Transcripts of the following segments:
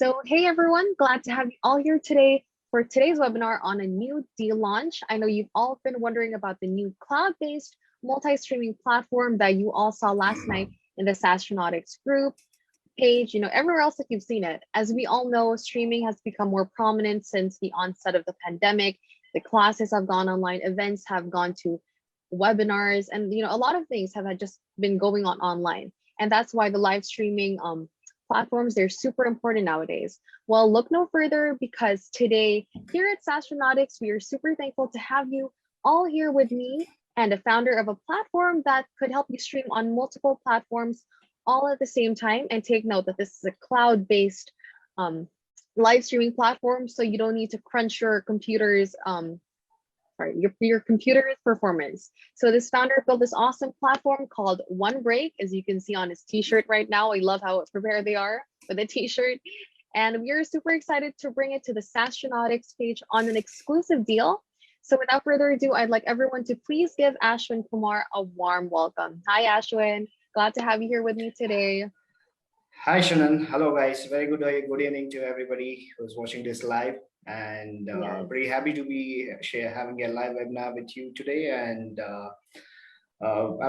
So, hey everyone, glad to have you all here today for today's webinar on a new deal launch. I know you've all been wondering about the new cloud-based multi-streaming platform that you all saw last night in the Saastronautics group page, everywhere else that you've seen it. As we all know, streaming has become more prominent since the onset of the pandemic. The classes have gone online, events have gone to webinars, and a lot of things have just been going on online. And that's why the live streaming platforms, they're super important nowadays. Well, look no further, because today here at Saastronautics, we are super thankful to have you all here with me and a founder of a platform that could help you stream on multiple platforms all at the same time. And take note that this is a cloud-based live streaming platform, so you don't need to crunch your computer's your computer's performance. So this founder built this awesome platform called 1break, as you can see on his t-shirt right now. I love how prepared they are with the t-shirt. And we're super excited to bring it to the Saastronautics page on an exclusive deal. So without further ado, I'd like everyone to please give Ashwin Kumar a warm welcome. Hi, Ashwin. Glad to have you here with me today. Hi, Shannon. Hello, guys. Very good evening to everybody who's watching this live. And Yes. pretty happy to be having a live webinar with you today. And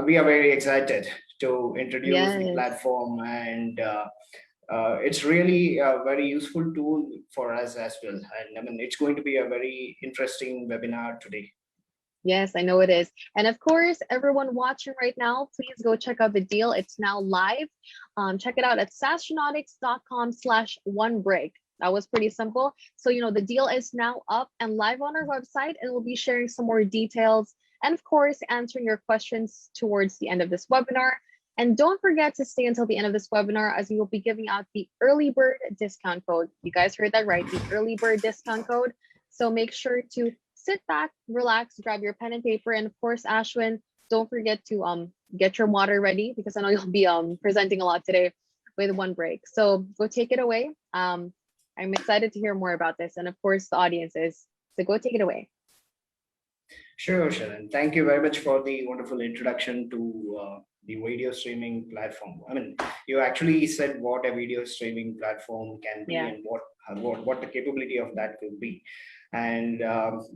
we are very excited to introduce the platform. And it's really a very useful tool for us as well. And I mean, it's going to be a very interesting webinar today. Yes, I know it is. And of course, everyone watching right now, please go check out the deal. It's now live. Check it out at saastronautics.com/1break. That was pretty simple. So, the deal is now up and live on our website, and we'll be sharing some more details and, of course, answering your questions towards the end of this webinar. And don't forget to stay until the end of this webinar, as we will be giving out the early bird discount code. You guys heard that right, the early bird discount code. So make sure to sit back, relax, grab your pen and paper, and of course, Ashwin, don't forget to get your water ready, because I know you'll be presenting a lot today with 1break. So go take it away. I'm excited to hear more about this, and of course, the audience is. So go take it away. Sure, Sharon. Thank you very much for the wonderful introduction to the video streaming platform. I mean, you actually said what a video streaming platform can be, and what the capability of that could be. And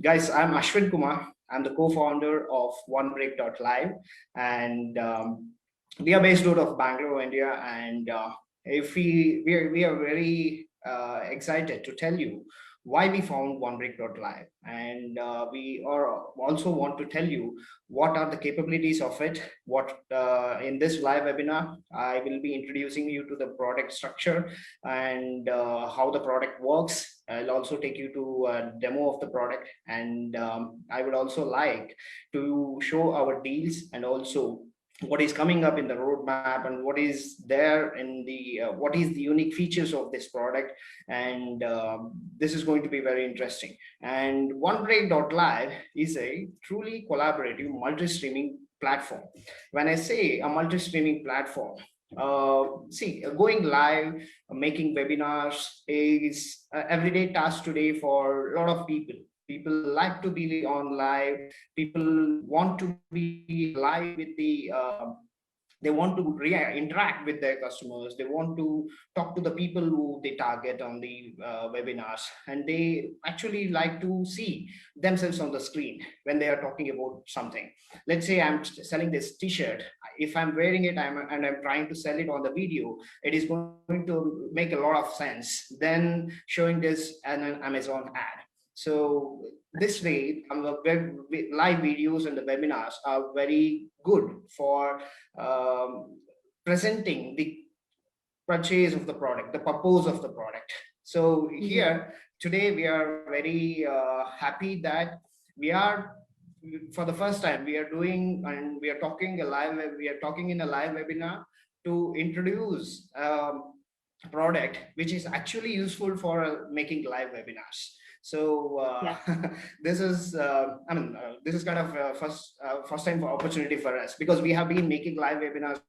guys, I'm Ashwin Kumar. I'm the co-founder of 1break.live, and we are based out of Bangalore, India. And if we are very excited to tell you why we found 1break.live, and we are also want to tell you what are the capabilities of it. What in this live webinar, I will be introducing you to the product structure and how the product works. I'll also take you to a demo of the product, and I would also like to show our deals and also what is coming up in the roadmap and what is there in the what is the unique features of this product. And this is going to be very interesting. And 1break.live is a truly collaborative multi-streaming platform. When I say a multi-streaming platform, going live, making webinars is everyday task today for a lot of people. People like to be on live. People want to be live with the they want to interact with their customers. They want to talk to the people who they target on the webinars, and they actually like to see themselves on the screen when they are talking about something. Let's say I'm selling this t-shirt. If I'm wearing it and I'm trying to sell it on the video, it is going to make a lot of sense than showing this as an Amazon ad. So this way, live videos and the webinars are very good for presenting the purchase of the product, the purpose of the product. So here today, we are very happy that we are, for the first time, we are doing, and we are talking in a live webinar to introduce a product which is actually useful for making live webinars. So this is, this is kind of first time for opportunity for us, because we have been making live webinars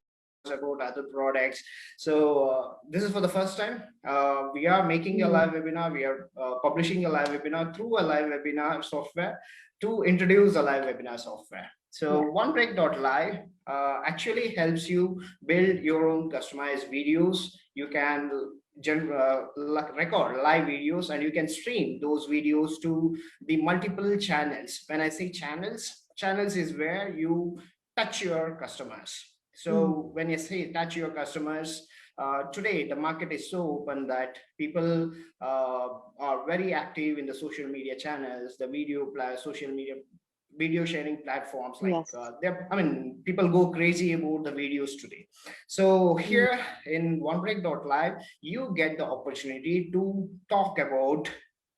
about other products. So this is for the first time. We are making a live webinar. We are publishing a live webinar through a live webinar software to introduce a live webinar software. So 1break.live actually helps you build your own customized videos. You can record live videos, and you can stream those videos to the multiple channels. When I say channels, channels is where you touch your customers. So when you say touch your customers, today the market is so open that people are very active in the social media channels, the social media video sharing platforms. Like Yes. I mean, people go crazy about the videos today. So Mm. here in OneBreak.live, you get the opportunity to talk about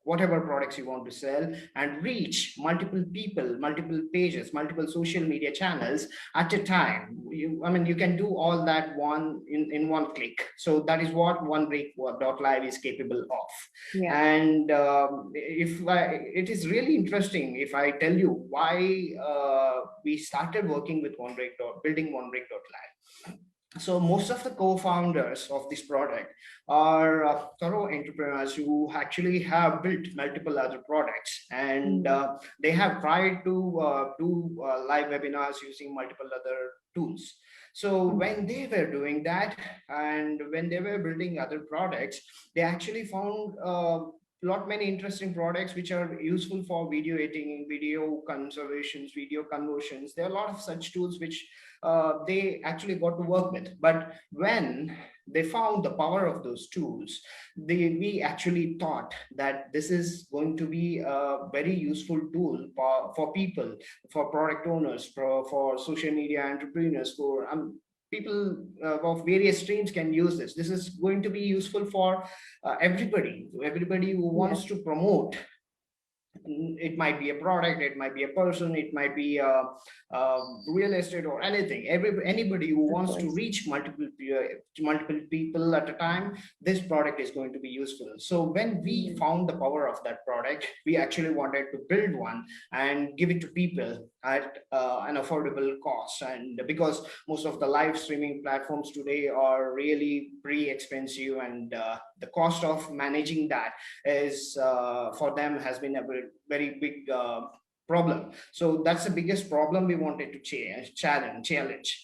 whatever products you want to sell and reach multiple people, multiple pages, multiple social media channels at a time. I mean, you can do all that in one click. So that is what OneBreak.live is capable of. Yeah. And it is really interesting if I tell you why we started working with building OneBreak.live. So most of the co-founders of this product are thorough entrepreneurs who actually have built multiple other products, and they have tried to do live webinars using multiple other tools. So when they were doing that, and when they were building other products, they actually found lot many interesting products which are useful for video editing, video conservations, video conversions. There are a lot of such tools which they actually got to work with. But when they found the power of those tools, we actually thought that this is going to be a very useful tool for people, for product owners, for social media entrepreneurs, for people of various streams can use this. This is going to be useful for everybody who wants to promote. It might be a product, it might be a person, it might be real estate or anything. Anybody who wants to reach multiple people at a time, this product is going to be useful. So when we found the power of that product, we actually wanted to build one and give it to people at an affordable cost. And because most of the live streaming platforms today are really pretty expensive, and the cost of managing that is for them has been a very big problem. So that's the biggest problem we wanted to challenge,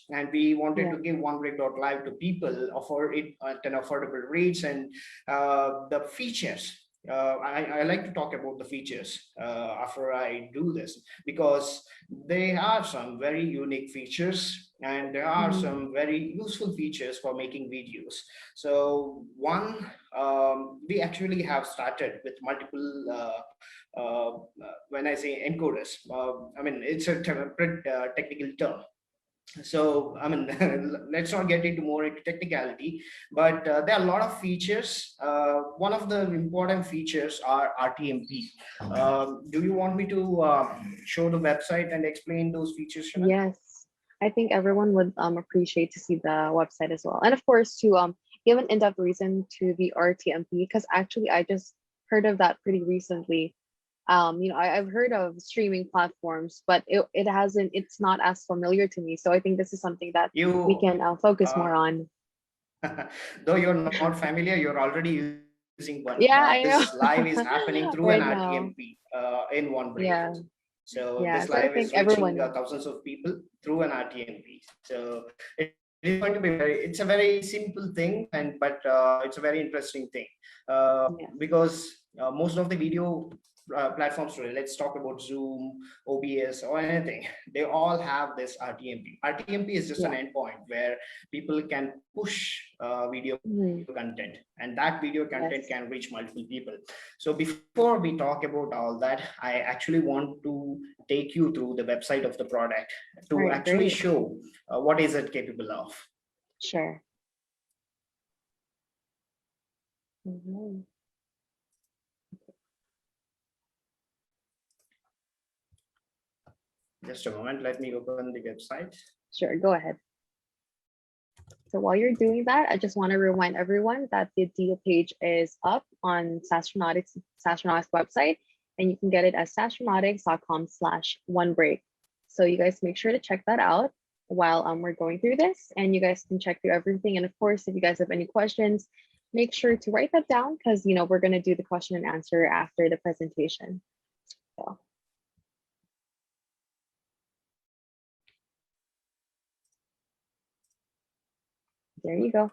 and we wanted to give OneBreak.live to people, offer it at an affordable rates. And the features, I like to talk about the features after I do this, because there are some very unique features, and there are some very useful features for making videos. So one, we actually have started with multiple when I say encoders, I mean, it's a technical term. So I mean, let's not get into more into technicality, but there are a lot of features. One of the important features are Rtmp. Do you want me to show the website and explain those features, Shanna? Yes, I think everyone would appreciate to see the website as well, and of course to give an in-depth reason to the RTMP, because actually I just heard of that pretty recently. I've heard of streaming platforms, but it's not as familiar to me. So I think this is something that we can focus more on. Though you're not familiar, you're already using one. Yeah, This I know. live is happening through an Right now. RTMP in OneBreak. Yeah, So this yeah. So live I is think reaching everyone. thousands of people through an RTMP. So it is going to be it's a very simple thing, but it's a very interesting thing Yeah. because most of the video platforms today, let's talk about Zoom, OBS, or anything, they all have this RTMP. RTMP is just an Yeah. endpoint where people can push video content, and that video content Yes. can reach multiple people. So before we talk about all that, I actually want to take you through the website of the product All to right. actually Great. show what is it capable of. Sure. Mhm. Just a moment, let me open the website. Sure. Go ahead. So while you're doing that, I just want to remind everyone that the deal page is up on Saastronautics website, and you can get it at saastronautics.com/onebreak. So you guys make sure to check that out while we're going through this, and you guys can check through everything. And of course, if you guys have any questions, make sure to write that down, because we're going to do the question and answer after the presentation. So. There you go.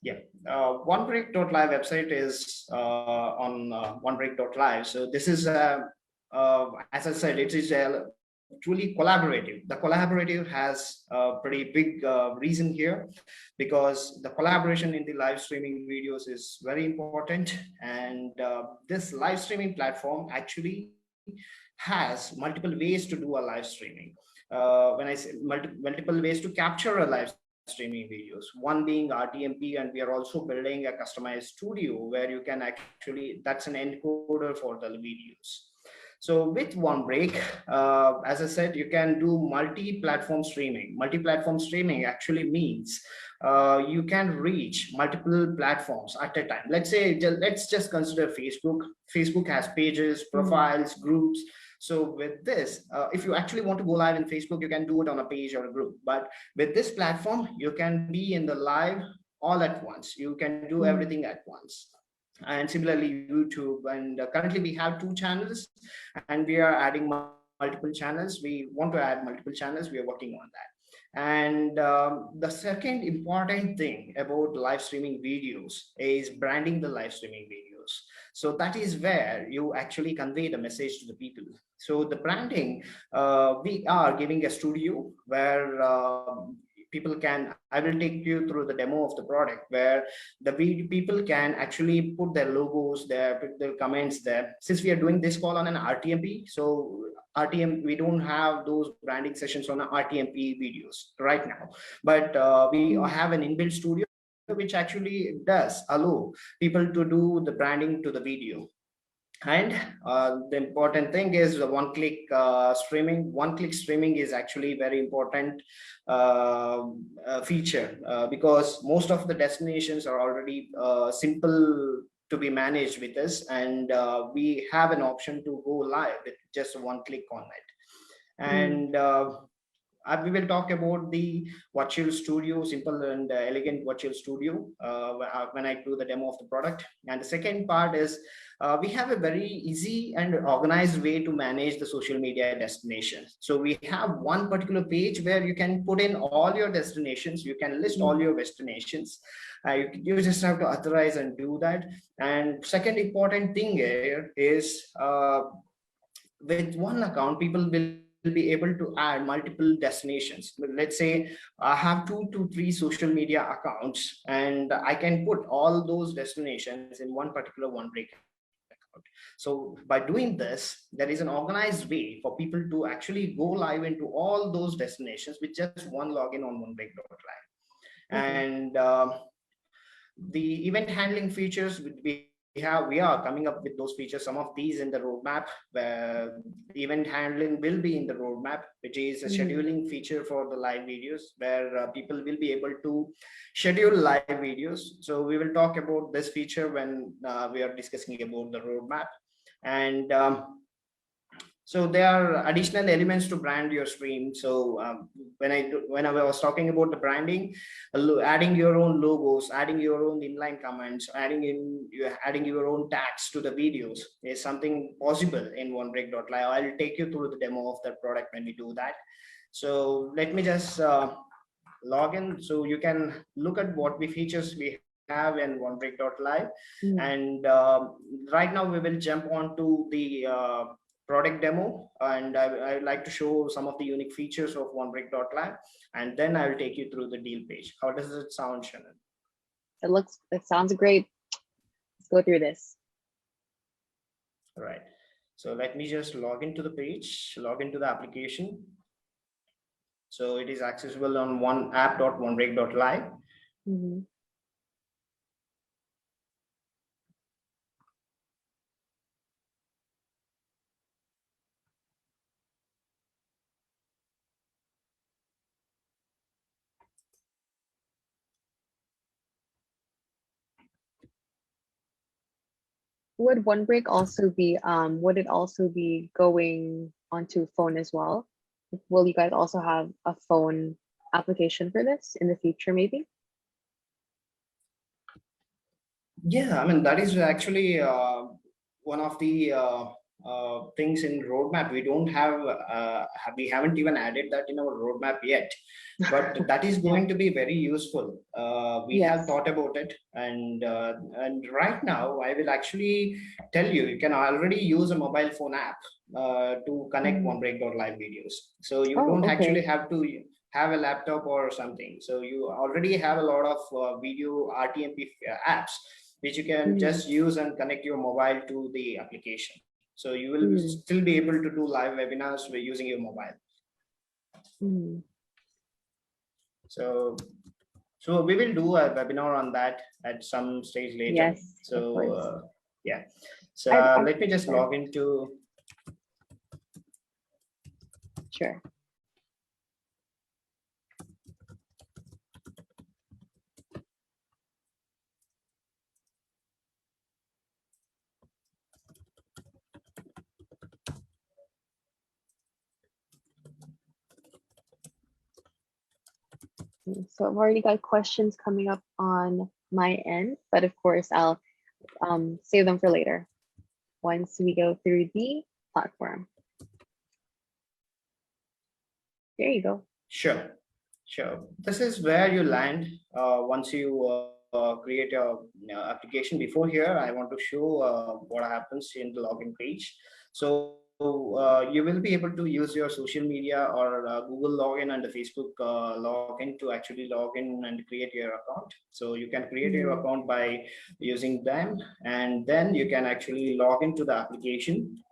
Yeah, 1break.live website is on 1break.live. So this is, as I said, it is truly collaborative. The collaborative has a pretty big reason here, because the collaboration in the live streaming videos is very important. And this live streaming platform actually has multiple ways to do a live streaming. When I say multiple ways to capture a live streaming videos, one being Rtmp, and we are also building a customized studio where you can actually, that's an encoder for the videos. So with OneBreak, as I said, you can do multi-platform streaming. Multi-platform streaming actually means you can reach multiple platforms at a time. Let's say, let's just consider Facebook. Facebook has pages, profiles, groups. So with this, if you actually want to go live in Facebook, you can do it on a page or a group. But with this platform, you can be in the live all at once. You can do everything at once. And similarly, YouTube. And currently we have 2 channels, and we are adding multiple channels. We want to add multiple channels. We are working on that. And the second important thing about live streaming videos is branding the live streaming videos. So that is where you actually convey the message to the people. So the branding, we are giving a studio where people can, I will take you through the demo of the product, where people can actually put their logos there, put their comments there. Since we are doing this call on an RTMP, so we don't have those branding sessions on RTMP videos right now, but we have an inbuilt studio which actually does allow people to do the branding to the video. And the important thing is the one-click streaming. One-click streaming is actually very important feature, because most of the destinations are already simple to be managed with us, and we have an option to go live with just one click on it. And we will talk about the virtual studio, simple and elegant virtual studio, when I do the demo of the product. And the second part is we have a very easy and organized way to manage the social media destinations. So we have one particular page where you can put in all your destinations. You can list all your destinations. You just have to authorize and do that. And second important thing here is with one account, people will be able to add multiple destinations. Let's say I have 2 to 3 social media accounts, and I can put all those destinations in one particular OneBreak account. So by doing this, there is an organized way for people to actually go live into all those destinations with just one login on OneBreak.live. And the event handling features, we are coming up with those features, some of these in the roadmap, where event handling will be in the roadmap, which is a scheduling feature for the live videos, where people will be able to schedule live videos. So we will talk about this feature when we are discussing about the roadmap. And so there are additional elements to brand your stream. So when I was talking about the branding, adding your own logos, adding your own inline comments, adding your own tags to the videos is something possible in OneBreak.live. I'll take you through the demo of that product when we do that. So let me just log in so you can look at what features we have in OneBreak.live. And right now we will jump on to the product demo, and I would like to show some of the unique features of OneBreak.live, and then I will take you through the deal page. How does it sound, Shannon? It sounds great. Let's go through this. All right. So let me just log into the page, log into the application. So it is accessible on app.onebreak.live. Would OneBreak also be would it also be going onto phone as well? Will you guys also have a phone application for this in the future, maybe? Yeah, I mean, that is actually one of the things in roadmap. We don't have, we haven't even added that in our roadmap yet, but that is going to be very useful. We have Yes. thought about it, and right now I will actually tell you, you can already use a mobile phone app to connect OneBreak.live videos. So you don't actually have to have a laptop or something. So you already have a lot of video Rtmp apps which you can just use and connect your mobile to the application. So you will still be able to do live webinars by using your mobile. So we will do a webinar on that at some stage later. Yes. So yeah. So let me just log into. Sure. So I've already got questions coming up on my end, but of course I'll save them for later once we go through the platform. There you go. Sure. This is where you land once you create a application. Before here, I want to show what happens in the login page. So you will be able to use your social media or Google login and the Facebook login to actually log in and create your account. So you can create your account by using them, and then you can actually log into the application.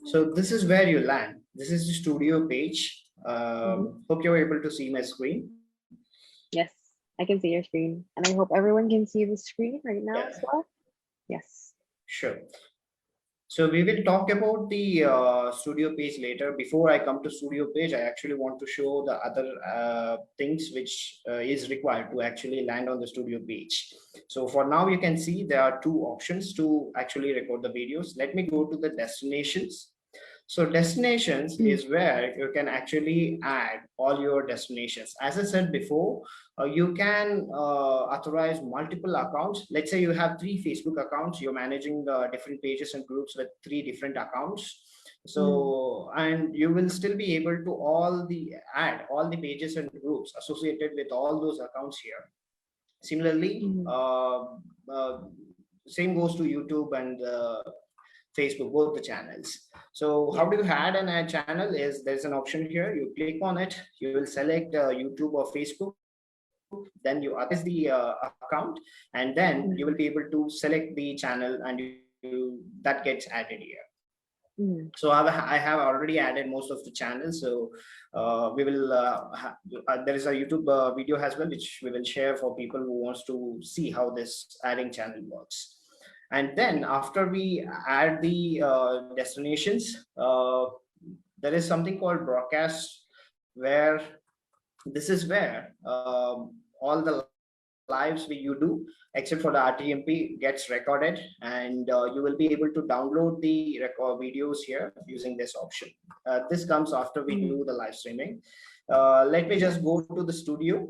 So this is where you land. This is the studio page. Hope you're able to see my screen. Yes, I can see your screen, and I hope everyone can see the screen right now as well. Yes. Sure. So we will talk about the studio page later. Before I come to studio page, I actually want to show the other things which is required to actually land on the studio page. So for now, you can see there are two options to actually record the videos. Let me go to the destinations. So destinations is where you can actually add all your destinations. As I said before, you can authorize multiple accounts. Let's say you have 3 Facebook accounts, you're managing different pages and groups with 3 different accounts. So, and you will still be able to add all the pages and groups associated with all those accounts here. Similarly, same goes to YouTube and Facebook, both the channels. So how do you add an ad channel? There's an option here. You click on it. You will select YouTube or Facebook. Then you authorize the account, and then you will be able to select the channel, and that gets added here. So I have already added most of the channels. So we will there is a YouTube video as well, which we will share for people who wants to see how this adding channel works. And then after we add the destinations, there is something called broadcast, where this is where all the lives you do, except for the Rtmp, gets recorded, and you will be able to download the record videos here using this option. This comes after we do the live streaming. Let me just go to the studio.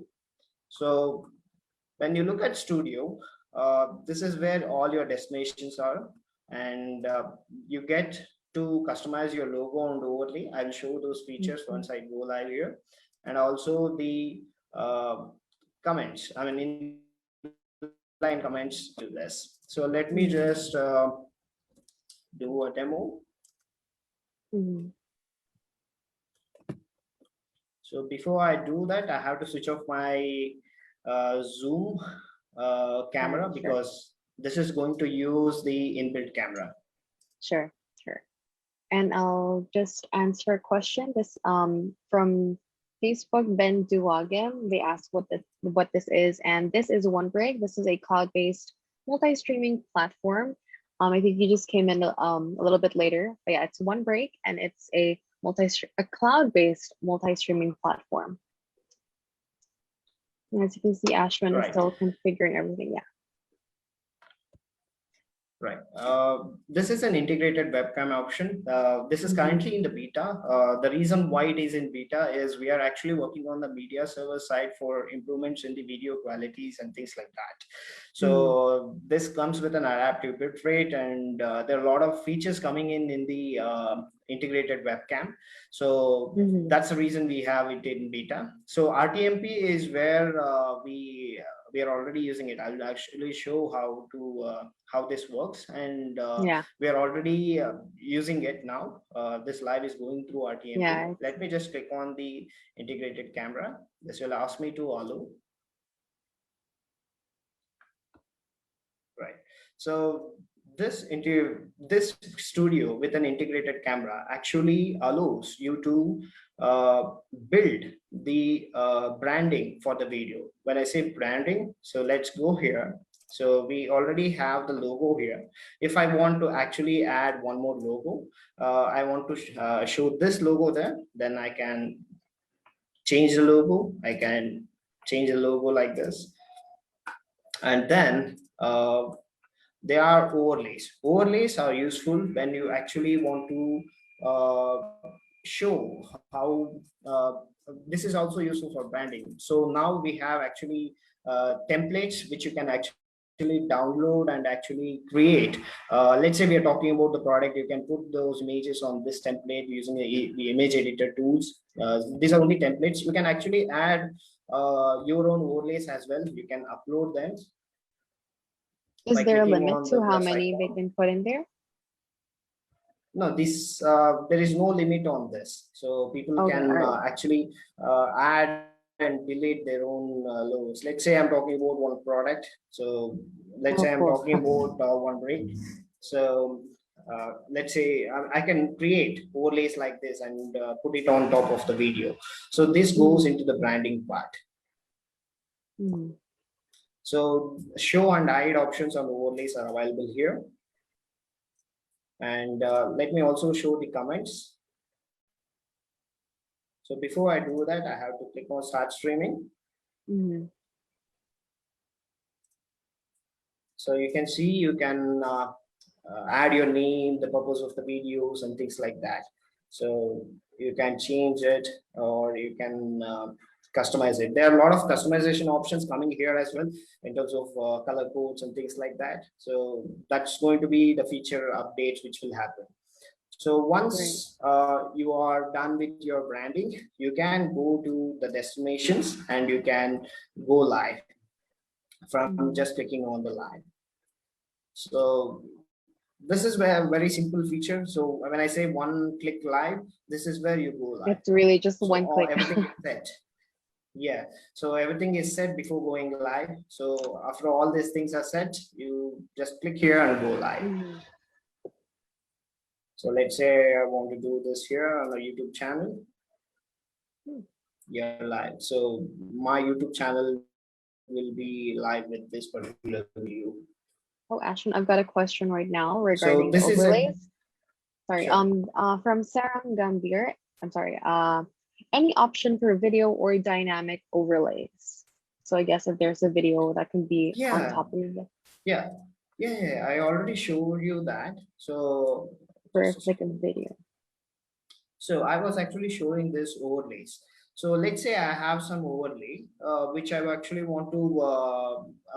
So when you look at studio, this is where all your destinations are, and you get to customize your logo and overlay. I'll show those features once I go live here, and also the comments. I mean, inline comments to this. So let me just do a demo. So before I do that, I have to switch off my Zoom camera, because this is going to use the inbuilt camera. Sure. And I'll just answer a question. This from Facebook, Ben Duwagem. They asked what this is, and this is 1break. This is a cloud-based multi-streaming platform. I think you just came in a little bit later, but yeah, it's 1break, and it's a cloud-based multi-streaming platform. And as you can see, Ashwin is still configuring everything. Yeah. Right. This is an integrated webcam option. This is Mhm. currently in the beta. The reason why it is in beta is we are actually working on the media server side for improvements in the video qualities and things like that. Mhm. So this comes with an adaptive bit rate, and there are a lot of features coming in the integrated webcam. So Mhm. that's the reason we have it in beta. So RTMP is where we are already using it. I'll actually show how this works, and Yeah. we are already using it now. This live is going through RTMP. Yeah. Let me just click on the integrated camera. This will ask me to allow. Right. So this studio with an integrated camera actually allows you to uh, build the branding for the video. When I say branding, so let's go here. So we already have the logo here. If I want to actually add one more logo, I want to show this logo there, then I can change the logo. I can change the logo like this. And then they are overlays. Overlays are useful when you actually want to show how this is also useful for branding. So now we have actually templates which you can actually download and actually create. Let's say we are talking about the product, you can put those images on this template using the image editor tools. These are only templates. You can actually add your own overlays as well. You can upload them Is by there a clicking limit on to the how plus many they icon. can put in there? No, this there is no limit on this, so people Okay. All can right. actually add and delete their own logos. Let's say I'm talking about one product, so let's say Oh, I'm cool. talking about 1break. So let's say I can create overlays like this and put it on top of the video. So this goes Mhm. into the branding part. Mhm. So show and hide options on overlays are available here. And let me also show the comments. So before I do that, I have to click on start streaming. Mhm. So you can see you can add your name, the purpose of the videos and things like that. So you can change it or you can customize it. There are a lot of customization options coming here as well in terms of color codes and things like that. So that's going to be the feature updates which will happen. So Great. once you are done with your branding, you can go to the destinations and you can go live from Mhm. just clicking on the live. So this is where very simple feature. So when I say one click live, this is where you go live. It's really just So one click. everything is set. Yeah. So everything is set before going live. So after all these things are set, you just click here and go live. Mhm. So let's say I want to do this here on a YouTube channel. Hmm. Yeah, live. So my YouTube channel will be live with this particular video. Oh, Ashwin, I've got a question right now So regarding this the is a overlays. Sorry. sure. From Sarah Gambir. I'm sorry. Any option for video or dynamic overlays? So I guess if there's a video that can be on Yeah, top of it yeah, yeah. I already showed you that. So for just a a second second. video. So I was actually showing this overlays. So let's say I have some overlay which I actually want to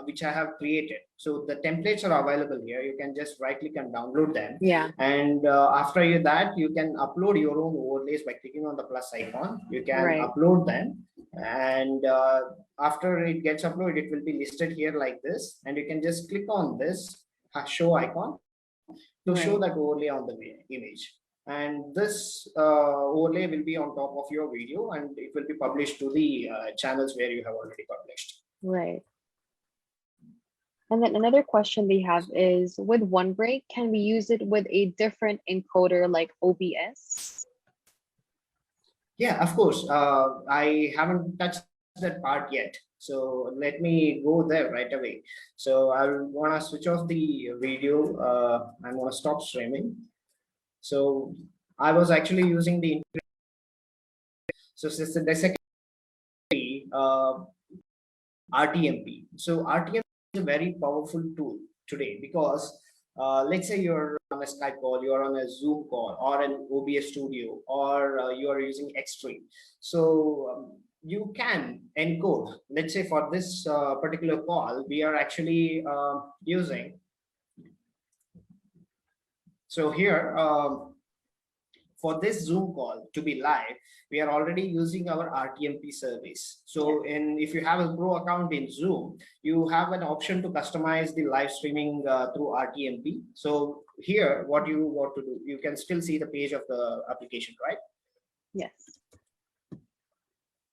which I have created. So the templates are available here. You can just right click and download them. Yeah. And after that, you can upload your own overlays by clicking on the plus icon. You can Right. upload them. And after it gets uploaded, it will be listed here like this. And you can just click on this show icon to show that Right. overlay on the image. And this overlay will be on top of your video and it will be published to the channels where you have already published. Right. And then another question they have is with OneBreak, can we use it with a different encoder like OBS? Yeah, of course. I haven't touched that part yet. So let me go there right away. So I'll want to switch off the video. I'm going to stop streaming. So I was actually using the, so the second uh, RTMP. So RTMP is a very powerful tool today because let's say you're on a Skype call, you're on a Zoom call, or an OBS studio, or you are using Extreme. So you can encode. Let's say for this particular call, we are actually using. So here, for this Zoom call to be live, we are already using our Rtmp service. So if you have a pro account in Zoom, you have an option to customize the live streaming through Rtmp. So here, what you want to do, you can still see the page of the application, right? Yes.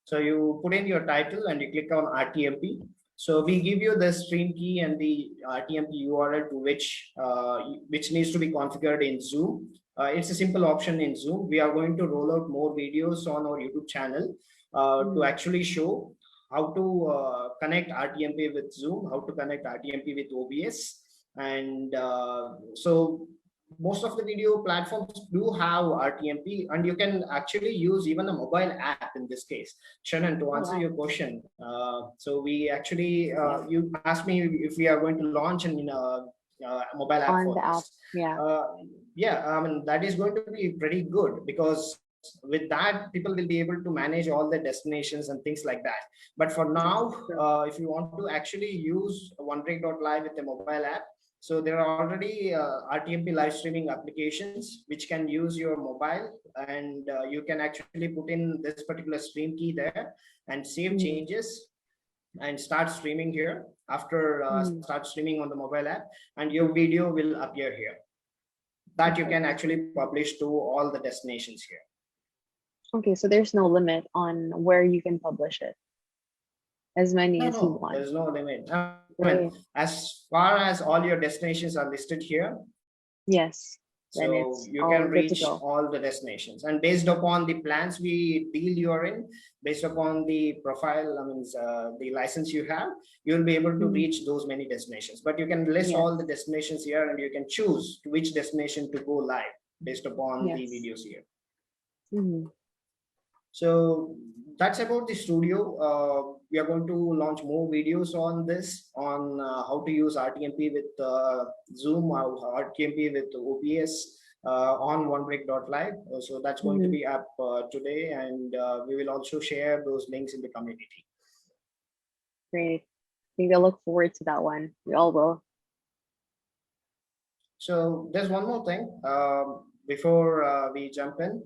So you put in your title and you click on Rtmp. So we give you the stream key and the Rtmp URL to which needs to be configured in Zoom. It's a simple option in Zoom. We are going to roll out more videos on our YouTube channel to actually show how to connect Rtmp with Zoom, how to connect Rtmp with OBS. And so most of the video platforms do have Rtmp, and you can actually use even a mobile app in this case. Shannon, to answer your question, so we actually, you asked me if we are going to launch an mobile app on for the this. app. Yeah, I mean, that is going to be pretty good, because with that, people will be able to manage all the destinations and things like that. But for now, if you want to actually use 1break.live with a mobile app, so there are already Rtmp live streaming applications which can use your mobile, and you can actually put in this particular stream key there and save changes and start streaming here. After start streaming on the mobile app, and your video will appear here. That you can actually publish to all the destinations here. Okay, so there's no limit on where you can publish it. As many as you want. There's no limit. I mean, as far as all your destinations are listed here. Yes. So you can reach all the destinations, and based upon the plans we deal you're in, based upon the profile, I mean, the license you have, you'll be able to reach those many destinations. But you can list all the destinations here, and you can choose which destination to go live based upon the videos here. So that's about the studio. We are going to launch more videos on this, on how to use Rtmp with Zoom, Rtmp with OBS on 1break.live. So that's going to be up today, and we will also share those links in the community. Great. I think they'll look forward to that one. We all will. So there's one more thing before we jump in.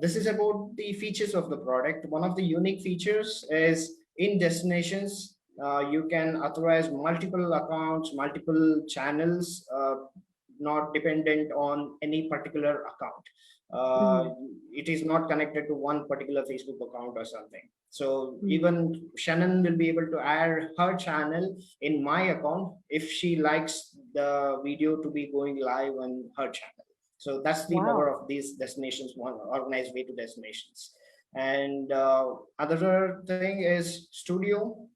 This is about the features of the product. One of the unique features is in destinations, you can authorize multiple accounts, multiple channels, not dependent on any particular account. It is not connected to one particular Facebook account or something. So even Shannon will be able to add her channel in my account if she likes the video to be going live on her channel. So that's the power of these destinations, one organized way to destinations. And other thing is studio.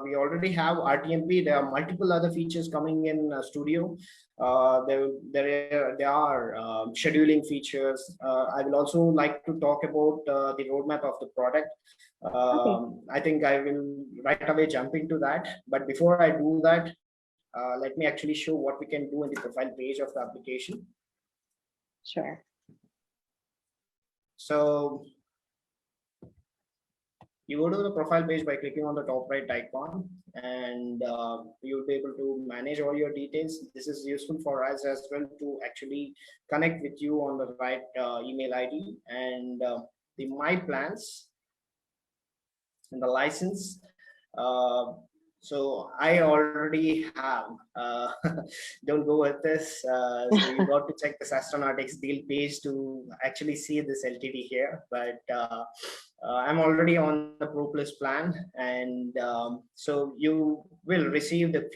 We already have Rtmp. There are multiple other features coming in studio. There are scheduling features. I will also like to talk about the roadmap of the product. I think I will right away jump into that. But before I do that, let me actually show what we can do in the profile page of the application. Sure. So you go to the profile page by clicking on the top right icon, and you'll be able to manage all your details. This is useful for us as well to actually connect with you on the right email ID, and the my plans and the license. So I already have, don't go with this. So you got to check the Saastronautics deal page to actually see this LTD here, but I'm already on the Pro Plus plan, and so you will receive the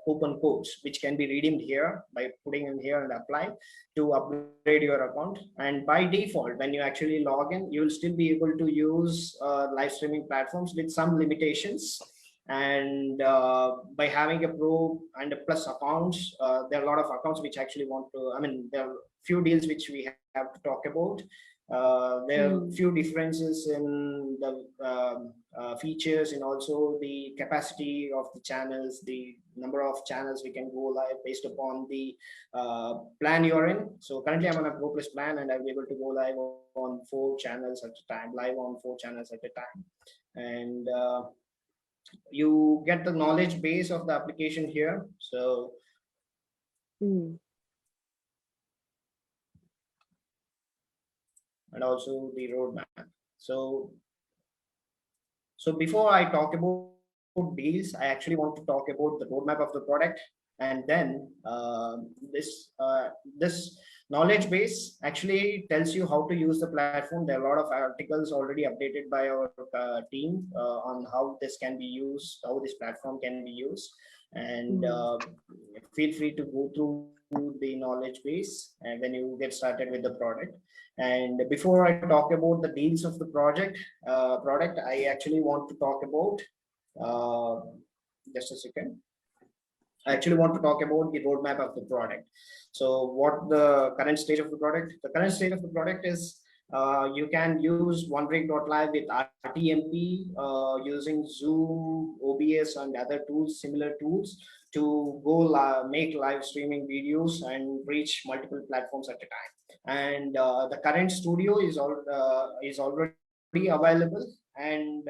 coupon codes which can be redeemed here by putting in here and apply to upgrade your account. And by default, when you actually log in, you will still be able to use live streaming platforms with some limitations. And by having a Pro and a Plus accounts, there are a lot of accounts which actually want to, I mean, there are few deals which we have to talk about. There are few differences in the features, and also the capacity of the channels, the number of channels we can go live based upon the plan you're in. So currently I'm on a Pro Plus plan, and I'll be able to go live on 4 channels at a time, live on 4 channels at a time. And you get the knowledge base of the application here. So and also the roadmap. So before I talk about deals, I actually want to talk about the roadmap of the product, and then this knowledge base actually tells you how to use the platform. There are a lot of articles already updated by our team on how this can be used, how this platform can be used, and feel free to go through the knowledge base when you get started with the product. And before I talk about the deals of the product, I actually want to talk about just a second. I actually want to talk about the roadmap of the product. So what the current state of the product? The current state of the product is you can use 1break.live with Rtmp using Zoom, OBS, and other tools, similar tools, to go make live streaming videos and reach multiple platforms at a time. And the current studio is already available, and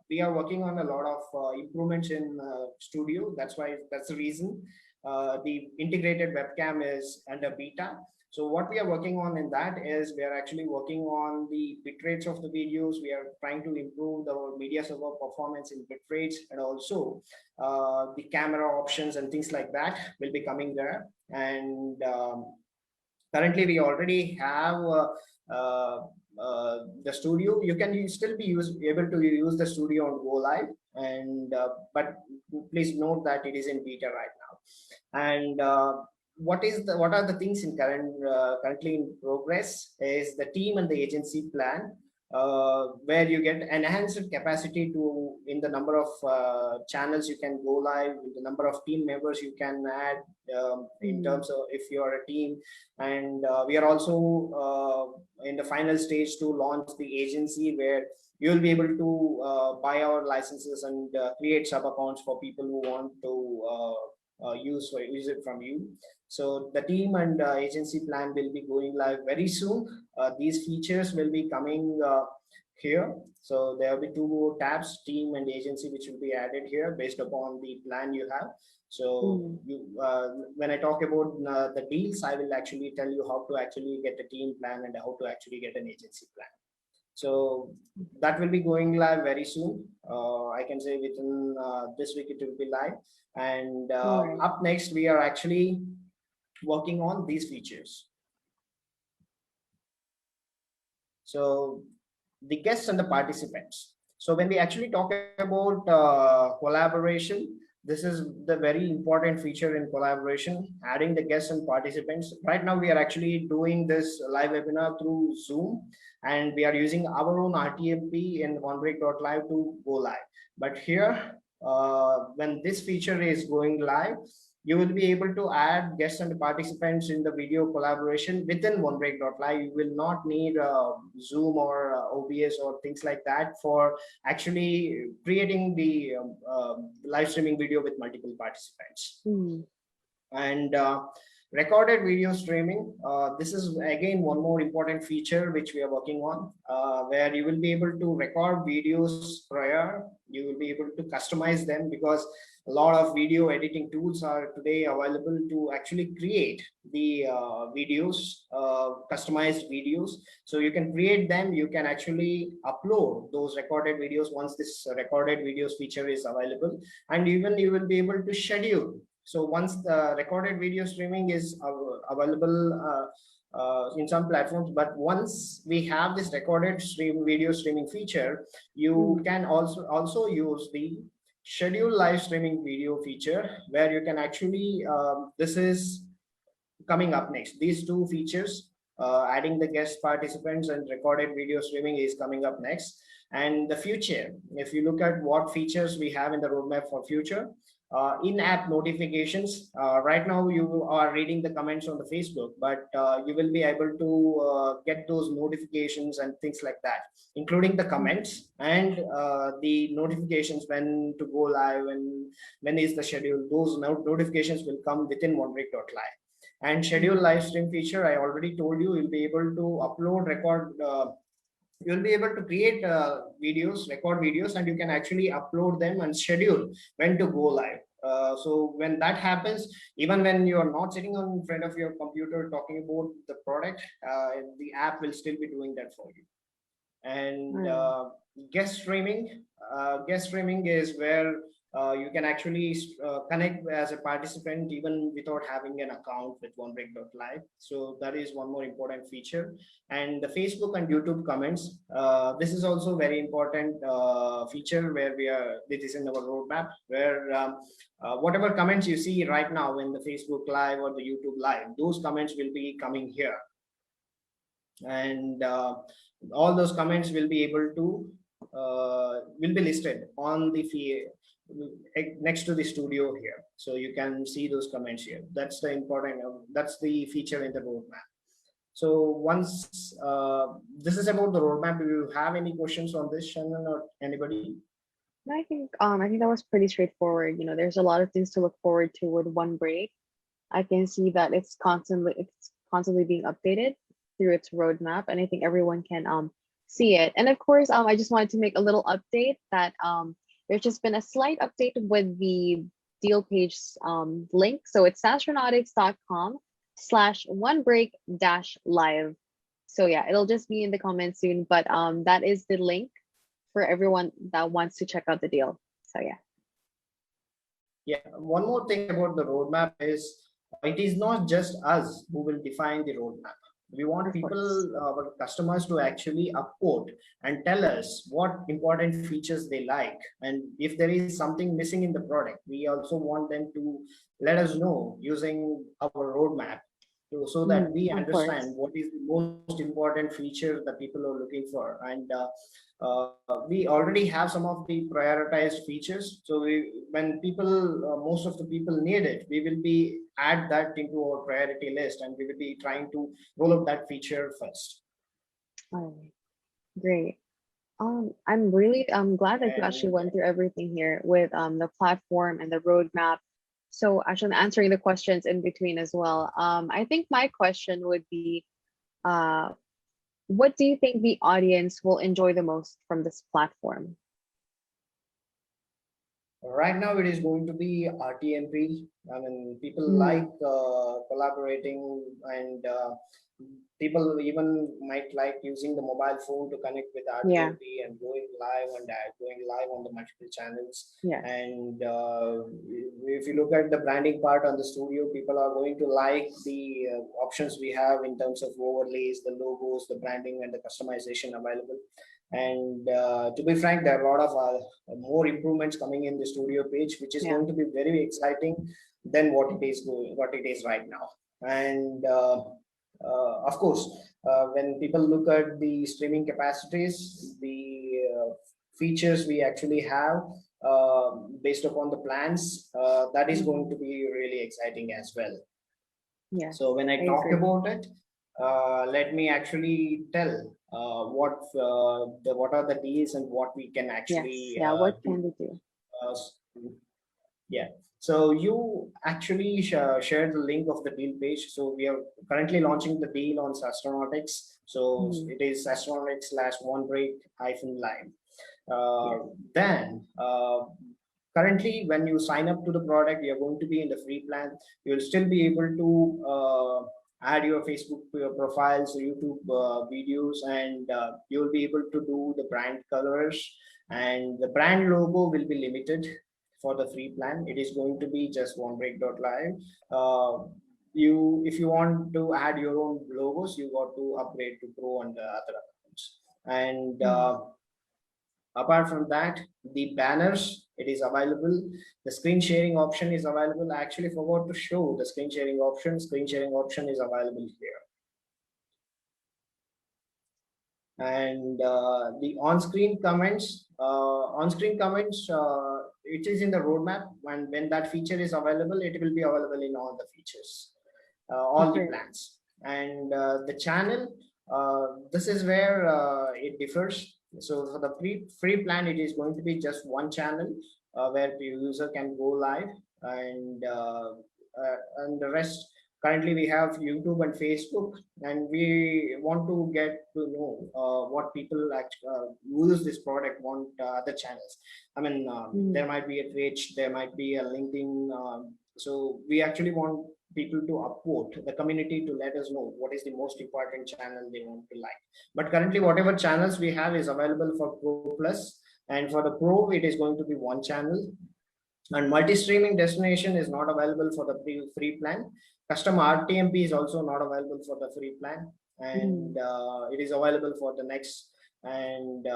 we are working on a lot of improvements in studio. That's the reason the integrated webcam is under beta. So what we are working on in that is we are actually working on the bit rates of the videos. We are trying to improve the media server performance in bit rates, and also the camera options and things like that will be coming there. And currently we already have the studio. You can still be able to use the studio on go live, and but please note that it is in beta right now. And what are the things in currently in progress is the team and the agency plan, where you get enhanced capacity to in the number of channels you can go live, the number of team members you can add in terms of if you are a team. And we are also in the final stage to launch the agency, where you will be able to buy our licenses and create sub accounts for people who want to use it from you. So the team and agency plan will be going live very soon. These features will be coming here. So there will be 2 more tabs, team and agency, which will be added here based upon the plan you have. So when I talk about the deals, I will actually tell you how to actually get a team plan and how to actually get an agency plan. So that will be going live very soon. I can say within this week it will be live. And up next, we are actually working on these features. So the guests and the participants. So when we actually talk about collaboration, this is the very important feature in collaboration, adding the guests and participants. Right now, we are actually doing this live webinar through Zoom, and we are using our own Rtmp in 1break.live to go live. But here, when this feature is going live, you will be able to add guests and participants in the video collaboration within 1break.live. You will not need Zoom or OBS or things like that for actually creating the live streaming video with multiple participants. And recorded video streaming, this is again one more important feature which we are working on, where you will be able to record videos prior. You will be able to customize them, because a lot of video editing tools are today available to actually create the videos, customized videos. So you can create them, you can actually upload those recorded videos once this recorded videos feature is available, and even you will be able to schedule. So once the recorded video streaming is available in some platforms, but once we have this recorded video streaming feature, you can also use the schedule live streaming video feature, where you can actually this is coming up next. These 2 features, adding the guest participants and recorded video streaming, is coming up next. And the future, if you look at what features we have in the roadmap for future, in-app notifications. Right now you are reading the comments on the Facebook, but you will be able to get those notifications and things like that, including the comments and the notifications when to go live and when is the schedule. Those notifications will come within OneBreak.live. And schedule live stream feature, I already told you, you'll be able to upload, record, you'll be able to create videos, record videos, and you can actually upload them and schedule when to go live. So when that happens, even when you're not sitting on front of your computer talking about the product, the app will still be doing that for you. And guest streaming is where you can actually connect as a participant even without having an account with OneBreak.live. So that is one more important feature. And the Facebook and YouTube comments, this is also very important feature where this is in our roadmap, where whatever comments you see right now in the Facebook Live or the YouTube Live, those comments will be coming here. And all those comments will be able to will be listed on the next to the studio here, so you can see those comments here. That's the important, that's the feature in the roadmap. So once this is about the roadmap, do you have any questions on this, Shannon, or anybody? I think that was pretty straightforward. You know, there's a lot of things to look forward to with OneBreak. I can see that it's constantly being updated through its roadmap, and I think everyone can see it. And of course, I just wanted to make a little update that there's just been a slight update with the deal page link. So it's saastronautics.com/onebreak-live. So yeah, it'll just be in the comments soon, but that is the link for everyone that wants to check out the deal. So yeah. Yeah, one more thing about the roadmap is it is not just us who will define the roadmap. We want people, our customers, to actually upvote and tell us what important features they like. And if there is something missing in the product, we also want them to let us know using our roadmap, so that we understand what is the most important feature that people are looking for. And we already have some of the prioritized features. So when people, most of the people need it, we will be add that into our priority list, and we will be trying to roll out that feature first. All right, great. I'm glad that you actually went through everything here with the platform and the roadmap. So actually answering the questions in between as well. I think my question would be, what do you think the audience will enjoy the most from this platform? Right now, it is going to be Rtmp. I mean, people like collaborating, and people even might like using the mobile phone to connect with Rtmp and going live on the multiple channels. Yeah. And if you look at the branding part on the studio, people are going to like the options we have in terms of overlays, the logos, the branding, and the customization available. And to be frank, there are a lot of more improvements coming in the studio page, which is going to be very exciting than what it is right now. And of course, when people look at the streaming capacities, the features we actually have based upon the plans, that is going to be really exciting as well. Yeah. So when I talk about it, let me actually tell what are the deals and what we can actually what can we do? Yeah, so you actually shared the link of the deal page. So we are currently launching the deal on Saastronautics. So it is Saastronautics/onebreak-live. Then currently, when you sign up to the product, you're going to be in the free plan. You'll still be able to add your Facebook profiles, YouTube videos, and you'll be able to do the brand colors, and the brand logo will be limited for the free plan. It is going to be just OneBreak.live. If you want to add your own logos, you got to upgrade to Pro and the other accounts. And apart from that, the banners, it is available. The screen sharing option is available. I actually forgot to show the screen sharing option. Screen sharing option is available here. And the on-screen comments, it is in the roadmap, and when that feature is available, it will be available in all the features, all the Great. plans. And the channel, this is where it differs. So for the free plan, it is going to be just one channel where the user can go live, and the rest. Currently, we have YouTube and Facebook, and we want to get to know what people actually use this product want other channels. I mean, there might be a Twitch, there might be a LinkedIn. So we actually want people to upvote the community to let us know what is the most important channel they want to like. But currently, whatever channels we have is available for Pro Plus, and for the Pro, it is going to be one channel. And multi-streaming destination is not available for the free plan. Custom Rtmp is also not available for the free plan, and it is available for the next. And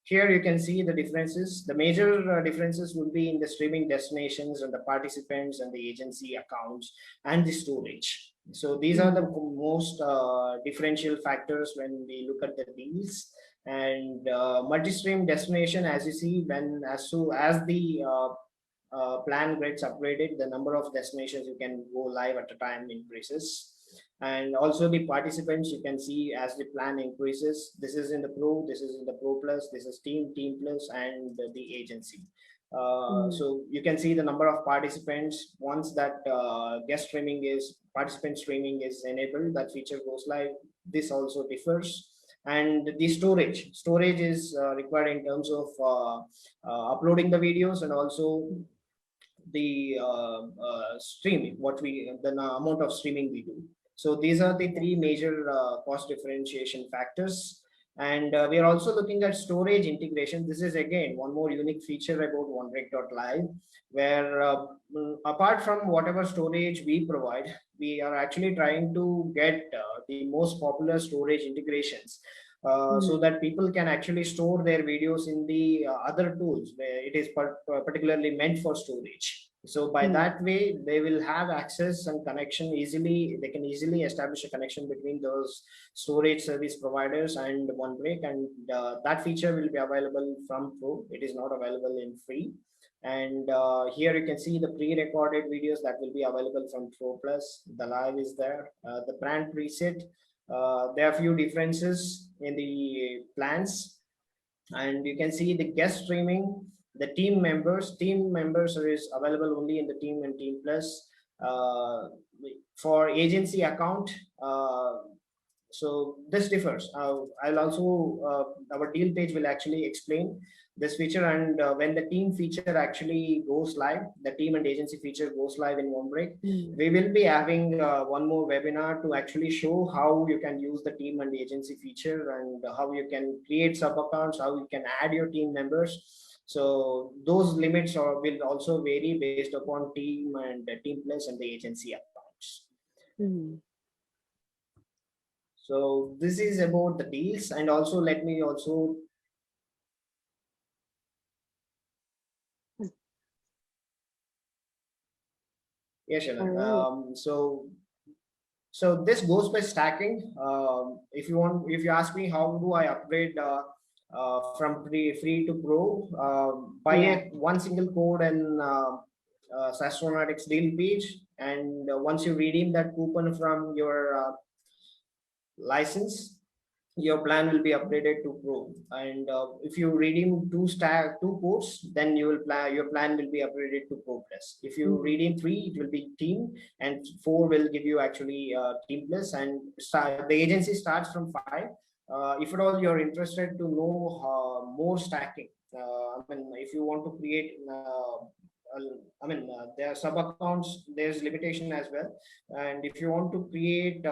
here you can see the differences. The major differences would be in the streaming destinations and the participants and the agency accounts and the storage. So these are the most differential factors when we look at the deals. And multi-stream destination, as you see, when as the plan gets upgraded, the number of destinations you can go live at a time increases. And also the participants, you can see as the plan increases, this is in the Pro, this is in the Pro Plus, this is Team Plus, and the agency. So you can see the number of participants. Once that participant streaming is enabled, that feature goes live. This also differs. And the storage is required in terms of uploading the videos, and also the streaming, the amount of streaming we do. So these are the three major cost differentiation factors. And we are also looking at storage integration. This is again one more unique feature about 1break.live, where apart from whatever storage we provide, we are actually trying to get the most popular storage integrations, so that people can actually store their videos in the other tools where it is particularly meant for storage. So by that way, they will have access and connection easily. They can easily establish a connection between those storage service providers and 1break, and that feature will be available from Pro. It is not available in free. And here you can see the pre-recorded videos that will be available from Pro Plus. The live is there. The brand preset. There are a few differences in the plans, and you can see the guest streaming, the team members is available only in the Team and Team Plus. For agency account, so this differs. I'll also our deal page will actually explain this feature, and when the team feature actually goes live, the team and agency feature goes live in 1break, we will be having one more webinar to actually show how you can use the team and agency feature, and how you can create sub accounts, how you can add your team members. So those limits will also vary based upon team and Team Plus and the agency accounts. So this is about the deals, and also let me also so this goes by stacking. If you ask me how do I upgrade from free to Pro, buy one single code and Saastronautics deal page, and once you redeem that coupon from your license, your plan will be upgraded to Pro. And if you redeem two codes, then your plan will be upgraded to Pro Plus. If you redeem 3, it will be Team, and 4 will give you actually Team Plus. And the agency starts from 5. If at all you're interested to know more stacking, if you want to create there are sub accounts, there's limitation as well. And if you want to create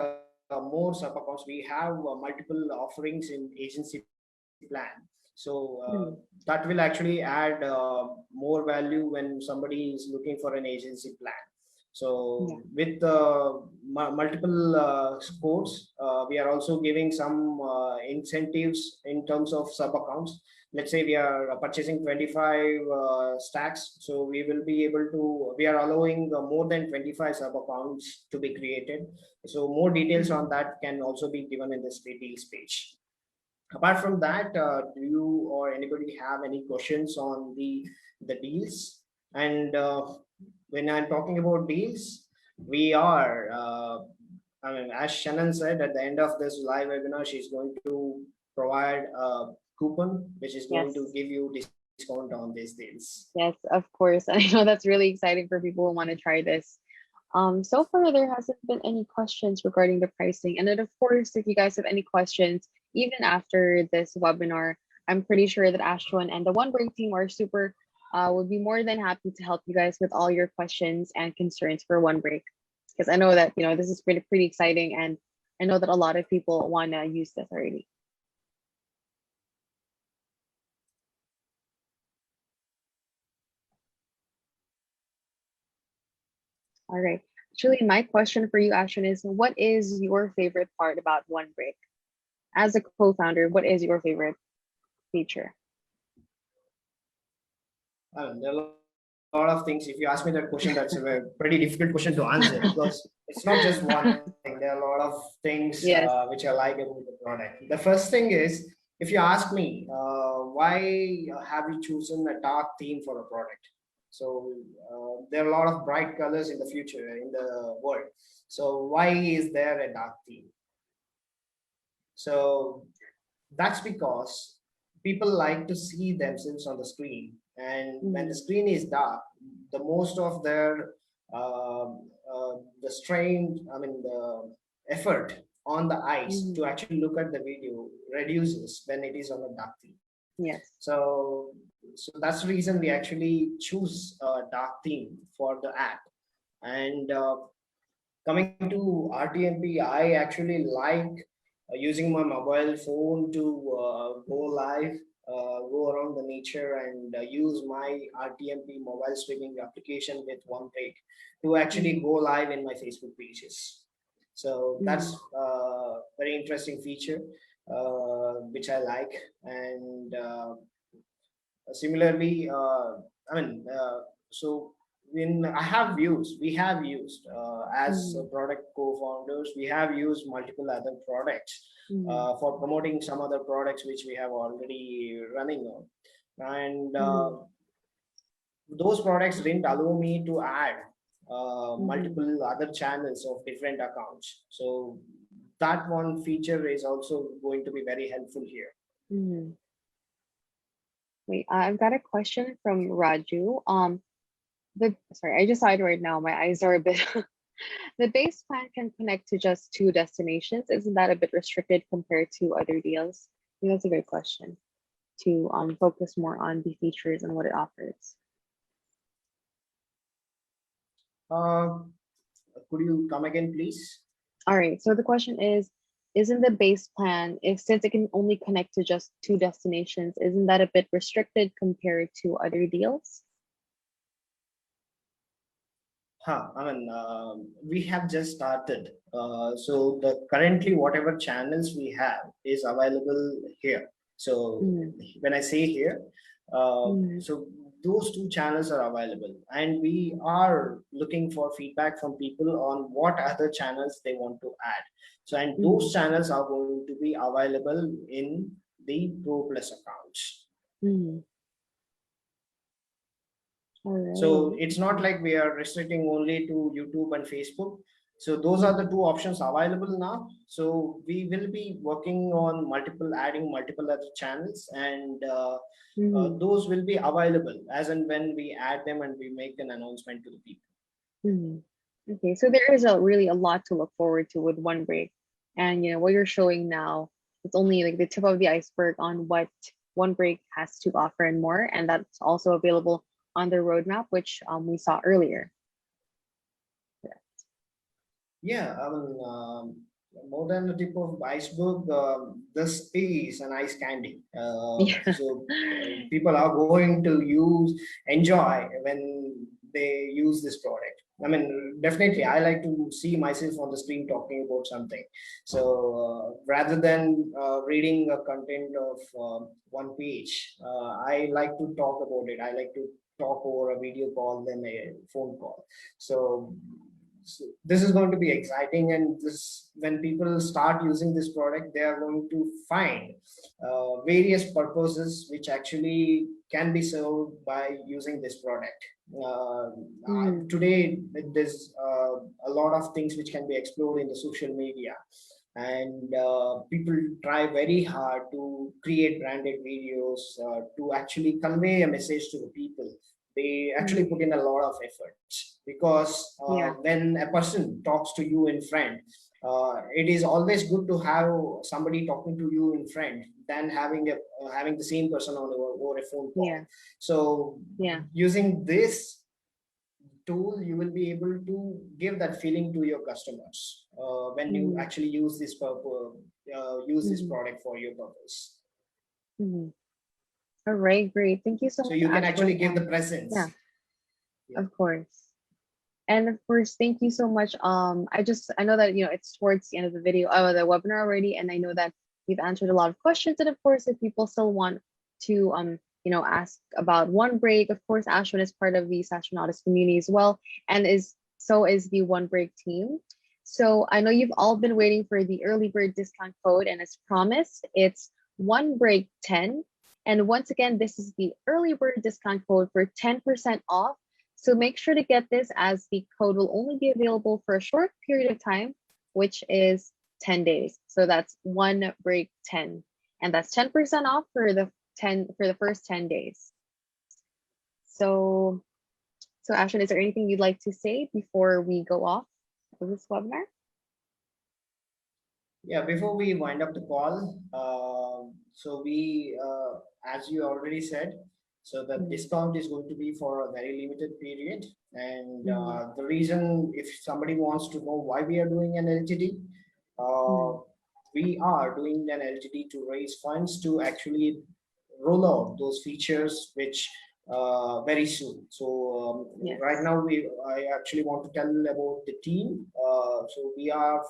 more sub accounts, we have multiple offerings in agency plan. So that will actually add more value when somebody is looking for an agency plan. So with multiple codes, we are also giving some incentives in terms of sub accounts. Let's say we are purchasing 25 stacks, so we are allowing more than 25 sub accounts to be created. So more details on that can also be given in this deals page. Apart from that, do you or anybody have any questions on the deals? And when I'm talking about deals, we are I mean, as Shannon said, at the end of this live webinar, she's going to provide a coupon which is going to Yes. give you discount on these deals. Yes, of course. And I know that's really exciting for people who want to try this. So far, there hasn't been any questions regarding the pricing. And then, of course, if you guys have any questions, even after this webinar, I'm pretty sure that Ashwin and the 1break team are super, would be more than happy to help you guys with all your questions and concerns for 1break. Because I know that, this is pretty exciting. And I know that a lot of people want to use this already. All right. Actually, my question for you, Ashwin, is what is your favorite part about 1break? As a co-founder, what is your favorite feature? There are a lot of things. If you ask me that question, that's a pretty difficult question to answer because it's not just one thing. There are a lot of things Yes. which I like about the product. The first thing is, if you ask me, why have you chosen a dark theme for a product? So there are a lot of bright colors in the future in the world. So why is there a dark theme? So that's because people like to see themselves on the screen, and when the screen is dark, the most of their the strain, I mean the effort on the eyes to actually look at the video reduces when it is on a dark theme. Yes. So that's the reason we actually choose a dark theme for the app. And coming to RTMP, I actually like using my mobile phone to go live, go around the nature, and use my RTMP mobile streaming application with 1break to actually go live in my Facebook pages. So that's a very interesting feature which I like. And similarly, so when we have used as product co-founders, we have used multiple other products for promoting some other products which we have already running on. And those products didn't allow me to add multiple other channels of different accounts. So that one feature is also going to be very helpful here. Wait, I've got a question from Raju. Sorry, I just saw it right now. My eyes are a bit. The base plan can connect to just 2 destinations. Isn't that a bit restricted compared to other deals? I think that's a great question to focus more on the features and what it offers. Could you come again, please? All right. So the question is, isn't the base plan, since it can only connect to just 2 destinations, isn't that a bit restricted compared to other deals? We have just started. So currently whatever channels we have is available here. So when I say here, so those 2 channels are available, and we are looking for feedback from people on what other channels they want to add. So, and those channels are going to be available in the Pro Plus accounts. So it's not like we are restricting only to YouTube and Facebook. So those are the 2 options available now. So we will be working on adding multiple other channels, and those will be available as and when we add them and we make an announcement to the people. Okay, so there is really a lot to look forward to with 1break, and what you're showing now, it's only like the tip of the iceberg on what 1break has to offer and more, and that's also available on their roadmap, which we saw earlier. Yeah, more than the tip of iceberg, this is an ice candy. So people are going to enjoy when they use this product. I mean, definitely, I like to see myself on the screen talking about something. So rather than reading a content of one page, I like to talk about it. I like to talk over a video call than a phone call. So this is going to be exciting, and this, when people start using this product, they are going to find various purposes which actually can be served by using this product. Today there's a lot of things which can be explored in the social media, and people try very hard to create branded videos to actually convey a message to the people. They actually put in a lot of efforts, because Yeah. when a person talks to you in front, it is always good to have somebody talking to you in front than having the same person on over a phone call. Yeah. So Yeah. using this tool, you will be able to give that feeling to your customers when you actually use this this product for your purpose. All right, great. Thank you so So much, you can actually Ashwin. give the And presence. yeah, Yeah. of course. And of course, thank you so much. I know that it's towards the end of the video, the webinar already, and I know that you've answered a lot of questions. And of course, if people still want to ask about 1break, of course, Ashwin is part of the Saastronautics community as well, and so is the 1break team. So I know you've all been waiting for the early bird discount code, and as promised, it's 1break10. And once again, this is the early bird discount code for 10% off. So make sure to get this, as the code will only be available for a short period of time, which is 10 days. So that's 1break10, and that's 10% off for the first 10 days. So Ashwin, is there anything you'd like to say before we go off of this webinar? Yeah, before we wind up the call, so we, as you already said, so the discount is going to be for a very limited period. And the reason, if somebody wants to know why we are doing an LTD, we are doing an LTD to raise funds to actually roll out those features which very soon. So Yes. right now I actually want to tell about the team. So we are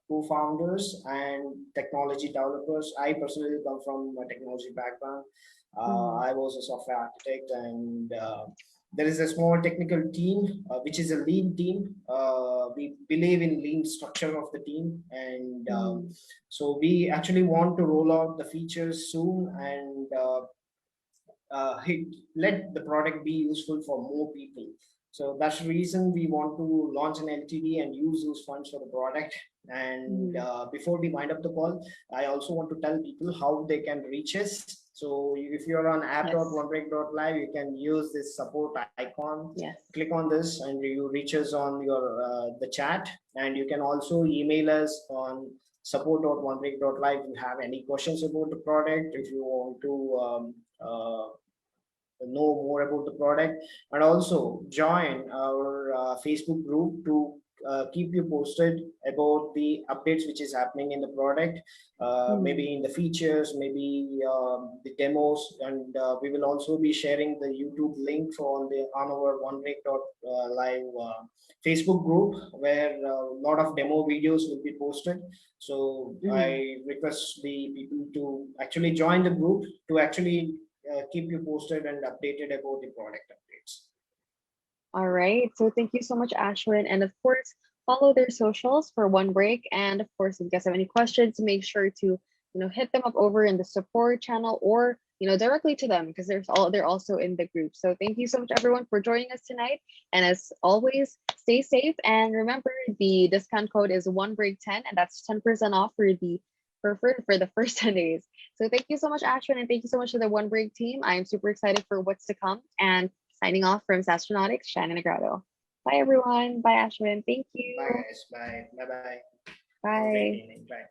co-founders and technology developers. I personally come from a technology background. I was a software architect, and there is a small technical team, which is a lean team. We believe in lean structure of the team, and so we actually want to roll out the features soon, and let the product be useful for more people. So that's the reason we want to launch an LTD and use those funds for the product. And before we wind up the call, I also want to tell people how they can reach us. So if you're on app.onebreak.live, you can use this support icon. Yes. Click on this, and you reach us on your the chat. And you can also email us on support.onebreak.live if you have any questions about the product, if you want to know more about the product, and also join our Facebook group to keep you posted about the updates which is happening in the product, maybe in the features, maybe the demos, and we will also be sharing the YouTube link on our 1break.live Facebook group, where a lot of demo videos will be posted. So I request the people to actually join the group to actually keep you posted and updated about the product updates. All right. So thank you so much, Ashwin. And of course, follow their socials for 1break. And of course, if you guys have any questions, make sure to hit them up over in the support channel, or directly to them, because they're also in the group. So thank you so much, everyone, for joining us tonight. And as always, stay safe. And remember, the discount code is 1break10, and that's 10% off for the first 10 days. So thank you so much, Ashwin, and thank you so much to the 1break team. I am super excited for what's to come. And signing off from Saastronautics, Shannon Negrado. Bye, everyone. Bye, Ashwin. Thank you. Bye, guys. Bye. Bye-bye. Bye. Bye.